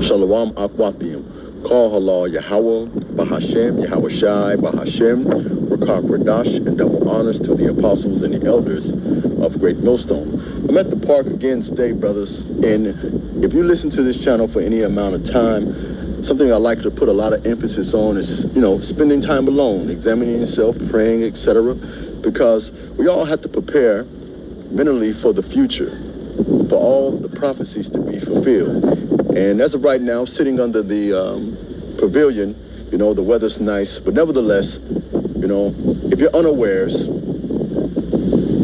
Shalom Akwathium. Call Halal Yahweh, Bahashem, Yahweh Shai, Bahashem, Rakak Radash, and double honors to the apostles and the elders of Great Millstone. I'm at the park again today, brothers, and if you listen to this channel for any amount of time, something I like to put a lot of emphasis on is, spending time alone, examining yourself, praying, etc., because we all have to prepare mentally for the future, for all the prophecies to be fulfilled. And as of right now, sitting under the pavilion, the weather's nice, but nevertheless, if you're unawares,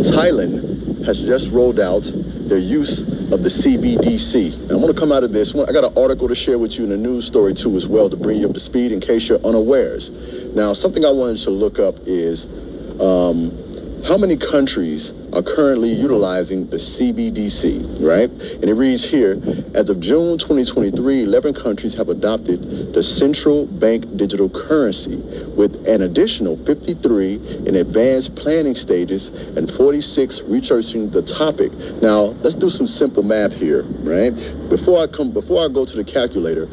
Thailand has just rolled out their use of the CBDC. And I'm going to come out of this. I got an article to share with you and a news story too as well to bring you up to speed in case you're unawares. Now, something I wanted to look up is how many countries are currently utilizing the CBDC, right? And it reads here, as of June 2023, 11 countries have adopted the central bank digital currency, with an additional 53 in advanced planning stages and 46 researching the topic. Now, let's do some simple math here, right? Before I go to the calculator,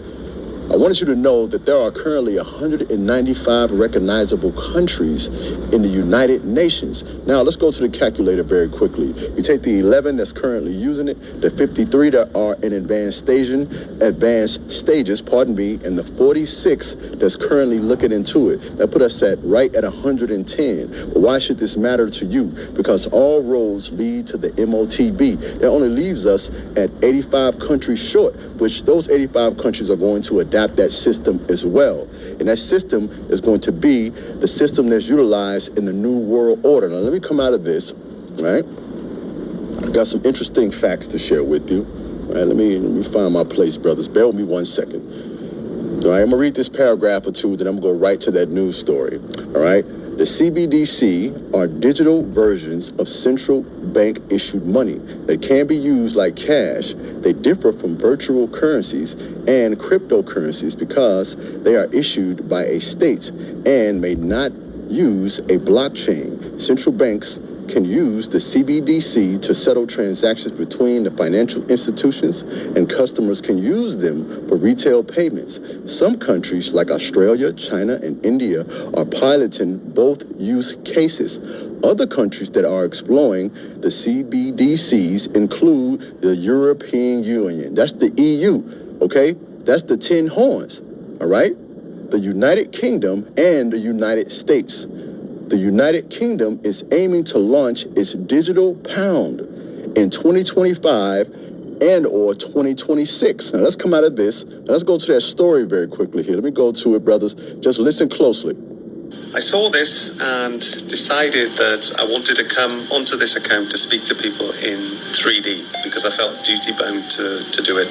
I wanted you to know that there are currently 195 recognizable countries in the United Nations. Now, let's go to the calculator very quickly. You take the 11 that's currently using it, the 53 that are in advanced stages, and the 46 that's currently looking into it. That put us right at 110. But why should this matter to you? Because all roads lead to the MOTB. That only leaves us at 85 countries short, which those 85 countries are going to adapt that system as well. And that system is going to be the system that's utilized in the New World Order. Now, let me come out of this, right? I've got some interesting facts to share with you. All right, let me find my place, brothers. Bear with me 1 second. All right, I'm going to read this paragraph or two, then I'm going to go right to that news story. All right? The CBDC are digital versions of central bank issued money that can be used like cash. They differ from virtual currencies and cryptocurrencies because they are issued by a state and may not use a blockchain. Central banks can use the CBDC to settle transactions between the financial institutions, and customers can use them for retail payments. Some countries like Australia, China, and India are piloting both use cases. Other countries that are exploring the CBDCs include the European Union. That's the EU, okay? That's the 10 horns, all right? The United Kingdom and the United States. The United Kingdom is aiming to launch its digital pound in 2025 and or 2026. Now let's come out of this. Now let's go to that story very quickly here. Let me go to it, brothers. Just listen closely. I saw this and decided that I wanted to come onto this account to speak to people in 3D because I felt duty bound to do it.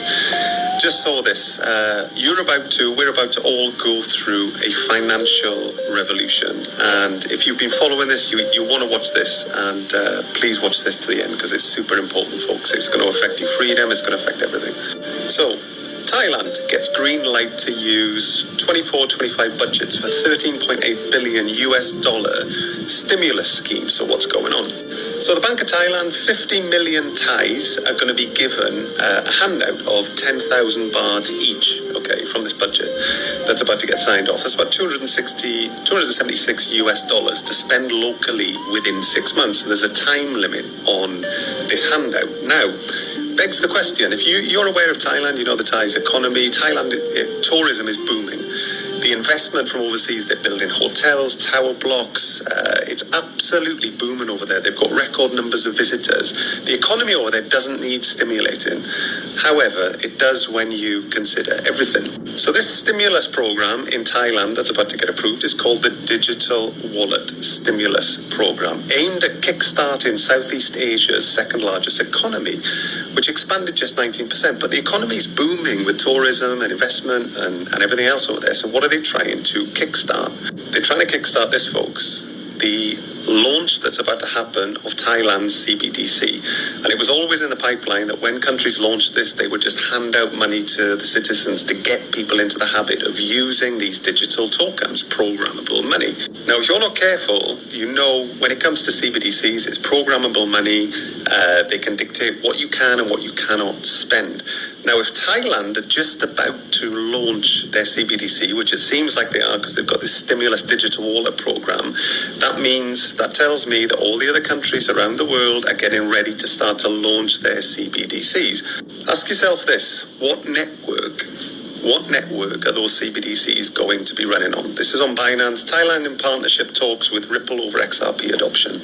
Just saw this. We're about to all go through a financial revolution. And if you've been following this, you want to watch this. And please watch this to the end because it's super important, folks. It's going to affect your freedom. It's going to affect everything. So, Thailand gets green light to use 24-25 budgets for $13.8 billion stimulus scheme. So what's going on? So the Bank of Thailand, 50 million Thais are going to be given a handout of 10,000 baht each, okay, from this budget that's about to get signed off. That's about $276 to spend locally within 6 months. So there's a time limit on this handout. Now, begs the question, if you're aware of Thailand, you know the Thai's economy. Thailand, tourism is booming. The investment from overseas, they're building hotels, tower blocks. It's absolutely booming over there. They've got record numbers of visitors. The economy over there doesn't need stimulating. However, it does when you consider everything. So this stimulus program in Thailand that's about to get approved is called the Digital Wallet Stimulus Program, aimed at kickstarting Southeast Asia's second largest economy, which expanded just 19%. But the economy is booming with tourism and investment and everything else over there. So what are they trying to kickstart? They're trying to kickstart this, folks. The launch that's about to happen of Thailand's CBDC. And it was always in the pipeline that when countries launched this, they would just hand out money to the citizens to get people into the habit of using these digital tokens, programmable money. Now, if you're not careful, you know when it comes to CBDCs, it's programmable money. They can dictate what you can and what you cannot spend. Now, if Thailand are just about to launch their CBDC, which it seems like they are because they've got this stimulus digital wallet program, that tells me that all the other countries around the world are getting ready to start to launch their CBDCs. Ask yourself this: what network are those CBDCs going to be running on? This is on Binance. Thailand in partnership talks with Ripple over XRP adoption.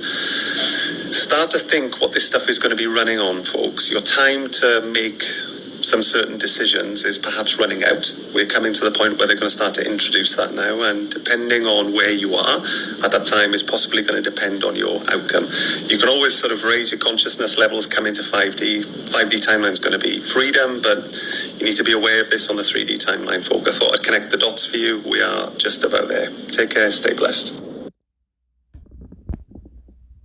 Start to think what this stuff is going to be running on, folks. Your time to make some certain decisions is perhaps running out. We're coming to the point where they're going to start to introduce that now, and depending on where you are at that time is possibly going to depend on your outcome. You can always sort of raise your consciousness levels, come into 5D. 5D timeline is going to be freedom, but you need to be aware of this on the 3D timeline, folk. I thought I'd connect the dots for you. We are just about there. Take care, stay blessed.